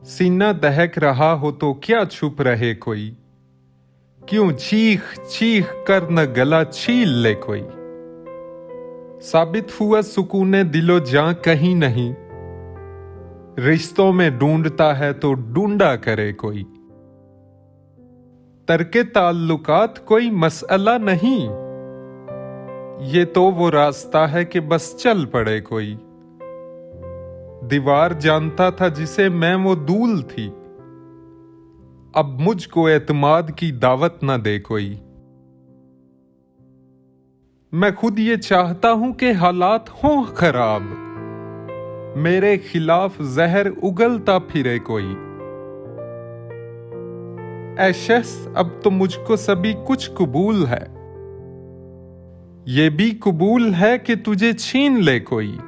सीना दहक रहा हो तो क्या छुप रहे कोई, क्यों चीख चीख कर न गला छील ले कोई। साबित हुआ सुकूने दिलो जां कहीं नहीं, रिश्तों में ढूंढता है तो ढूंढा करे कोई। तरके ताल्लुकात कोई मसला नहीं, ये तो वो रास्ता है कि बस चल पड़े कोई। दीवार जानता था जिसे मैं वो दूल थी, अब मुझको एतमाद की दावत न दे कोई। मैं खुद ये चाहता हूं कि हालात हों खराब, मेरे खिलाफ जहर उगलता फिरे कोई। ऐ शख्स अब तो मुझको सभी कुछ कबूल है, ये भी कबूल है कि तुझे छीन ले कोई।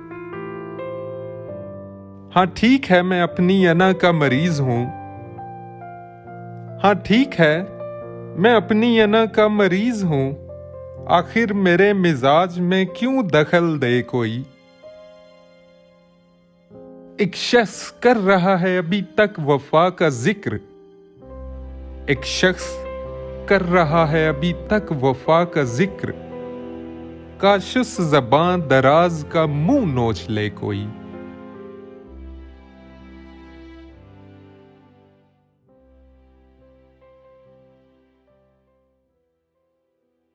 हाँ ठीक है मैं अपनी अना का मरीज हूं, हाँ ठीक है मैं अपनी अना का मरीज हूं, आखिर मेरे मिजाज में क्यों दखल दे कोई। एक शख्स कर रहा है अभी तक वफा का जिक्र, एक शख्स कर रहा है अभी तक वफा का जिक्र, काश उस ज़बान दराज का मुंह नोच ले कोई।